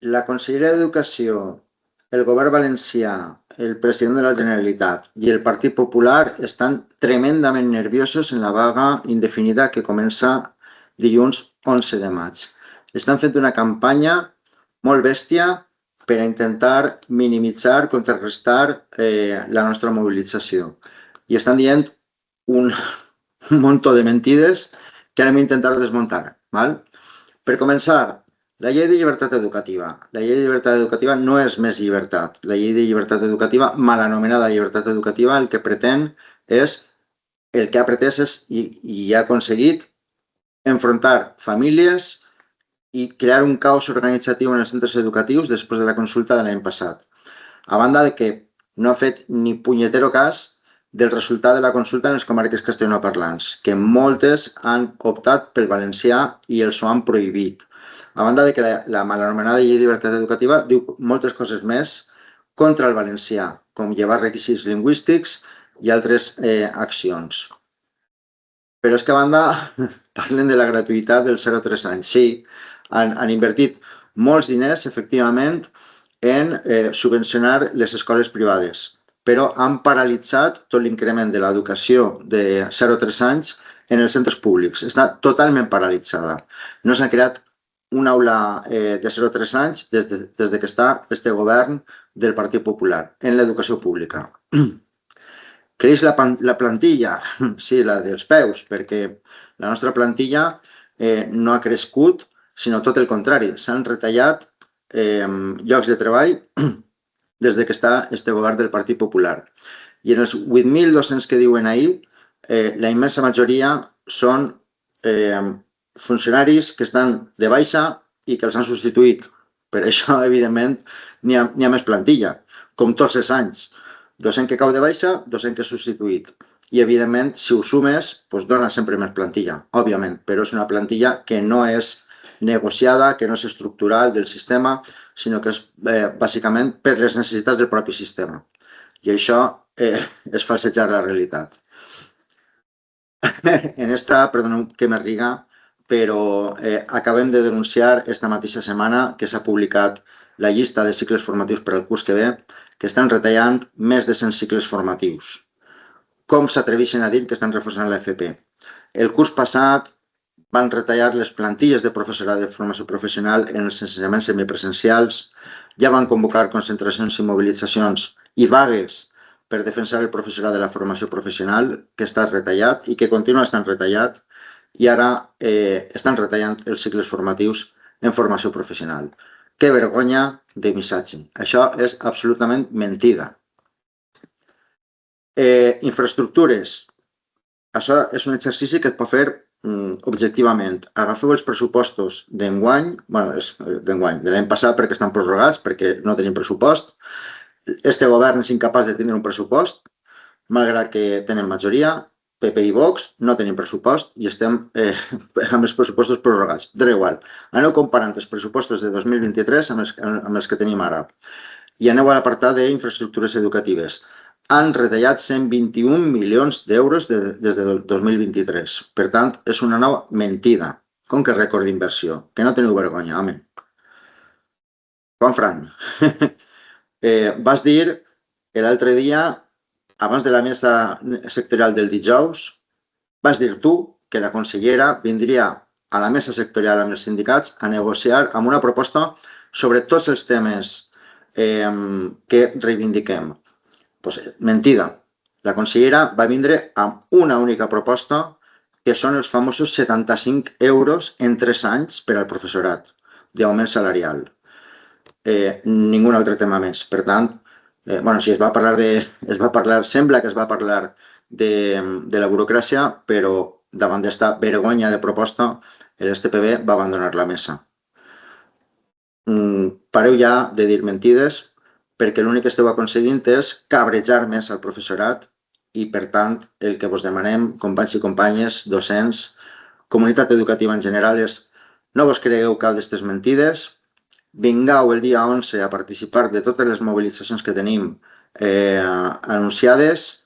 La Conselleria d'Educació, el Govern Valencià, el president de la Generalitat i el Partit Popular estan tremendament nerviosos en la vaga indefinida que comença dilluns 11 de maig. Estan fent una campanya molt bèstia per a intentar minimitzar, contrarrestar la nostra mobilització. I estan dient un munt de mentides que anem a intentar desmuntar. Val? Per començar, la llei de llibertat educativa. La llei de llibertat educativa no és més llibertat. La llei de llibertat educativa, mal anomenada llibertat educativa, el que pretén és, el que ha pretès és i ha aconseguit enfrontar famílies i crear un caos organitzatiu en els centres educatius després de la consulta de l'any passat. A banda de que no ha fet ni punyetero cas del resultat de la consulta en les comarques castellanoparlants, que moltes han optat pel valencià i els ho han prohibit. A banda de que la mal anomenada llei de llibertat educativa diu moltes coses més contra el valencià, com llevar requisits lingüístics i altres accions. Però és que a banda parlen de la gratuïtat dels 0 a 3 anys. Sí, han invertit molts diners, efectivament, en subvencionar les escoles privades, però han paralitzat tot l'increment de l'educació de 0 a 3 anys en els centres públics. Està totalment paralitzada. No s'ha creat una aula de 0 a 3 anys des que està este govern del Partit Popular en l'educació pública. Creix la plantilla, sí, la dels peus, perquè la nostra plantilla no ha crescut, sinó tot el contrari. S'han retallat llocs de treball des que està este govern del Partit Popular. I en els 8.200 que diuen ahir, la immensa majoria són funcionaris que estan de baixa i que els han substituït. Per això, evidentment, n'hi ha més plantilla, com tots els anys. Docent que cau de baixa, docent que és substituït. I, evidentment, si ho sumes, doncs dona sempre més plantilla, òbviament, però és una plantilla que no és negociada, que no és estructural del sistema, sinó que és bàsicament per les necessitats del propi sistema. I això és falsejar la realitat. En esta, perdoneu que me riga, però acabem de denunciar esta mateixa setmana que s'ha publicat la llista de cicles formatius per al curs que ve, que estan retallant més de 100 cicles formatius. Com s'atreveixen a dir que estan reforçant l'FP? El curs passat van retallar les plantilles de professorat de formació professional en els ensenyaments semipresencials, ja van convocar concentracions i mobilitzacions i vagues per defensar el professorat de la formació professional, que està retallat i que continua estant retallat, i ara estan retallant els cicles formatius en formació professional. Que vergonya de missatge. Això és absolutament mentida. Infraestructures. Això és un exercici que es pot fer objectivament. Agafeu els pressupostos d'enguany, de l'any passat perquè estan prorrogats, perquè no tenim pressupost. Este govern és incapaç de tenir un pressupost, malgrat que tenen majoria. PP i Vox no tenim pressupost i estem amb els pressupostos prorrogats. Però igual, aneu comparant els pressupostos de 2023 amb els que tenim ara. I aneu a l'apartat d'infraestructures educatives. Han retallat 121 milions d'euros des del 2023. Per tant, és una nova mentida. Com que rècord d'inversió? Que no teniu vergonya, home. Juan Fran, vas dir l'altre dia, abans de la mesa sectorial del dijous, vas dir tu que la consellera vindria a la mesa sectorial amb els sindicats a negociar amb una proposta sobre tots els temes que reivindiquem. Pues, mentida. La consellera va vindre amb una única proposta, que són els famosos 75 euros en 3 anys per al professorat d'augment salarial. Ningú altre tema més. Per tant, si es va parlar, sembla que es va parlar de la burocràcia, però davant d'esta vergonya de proposta, l'STPB va abandonar la mesa. Pareu ja de dir mentides, perquè l'únic que esteu aconseguint és cabrejar més al professorat i, per tant, el que vos demanem, companys i companyes, docents, comunitat educativa en general, és no vos cregueu cap d'aquestes mentides, vingau el dia 11 a participar de totes les mobilitzacions que tenim anunciades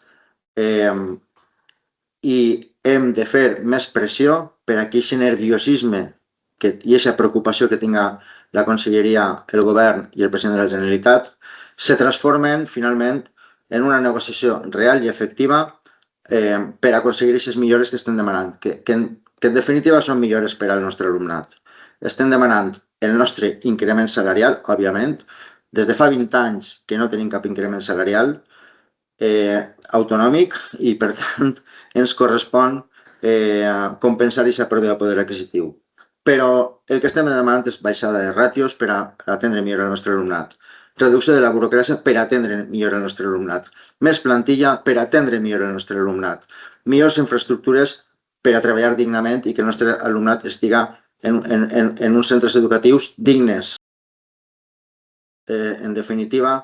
i hem de fer més pressió per a aquest nerviosisme i aquesta preocupació que tinga la Conselleria, el Govern i el President de la Generalitat se transformen finalment en una negociació real i efectiva per aconseguir aquestes millores que estem demanant, que en definitiva són millores per al nostre alumnat. Estem demanant el nostre increment salarial, òbviament. Des de fa 20 anys que no tenim cap increment salarial autonòmic i, per tant, ens correspon compensar aquesta pèrdua de poder adquisitiu. Però el que estem demanant és baixada de ràtios per atendre millor el nostre alumnat, reducció de la burocràcia per atendre millor el nostre alumnat, més plantilla per atendre millor el nostre alumnat, millors infraestructures per a treballar dignament i que el nostre alumnat estiga en uns centres educatius dignes. En definitiva,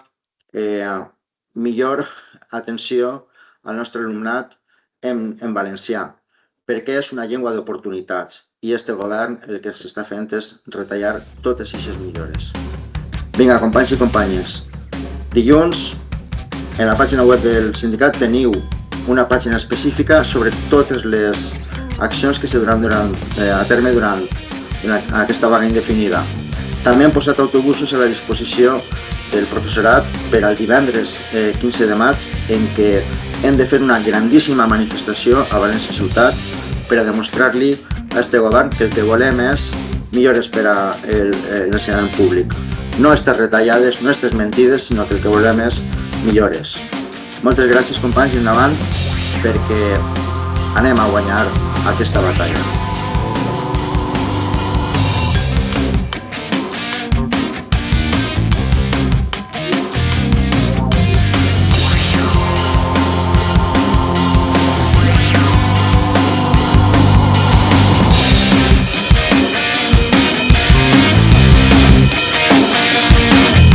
millor atenció al nostre alumnat en valencià, perquè és una llengua d'oportunitats i este govern el que s'està fent és retallar totes aquestes millores. Vinga, companys i companyes, dilluns en la pàgina web del sindicat teniu una pàgina específica sobre totes les accions que se duran a terme durant aquesta vaga indefinida. També hem posat autobusos a la disposició del professorat per al divendres 15 de maig, en què hem de fer una grandíssima manifestació a València Ciutat per a demostrar-li a este govern que el que volem és millores per a l'ensenyament públic. No aquestes retallades, no aquestes mentides, sinó que el que volem és millores. Moltes gràcies, companys, i endavant, perquè anem a guanyar aquesta batalla.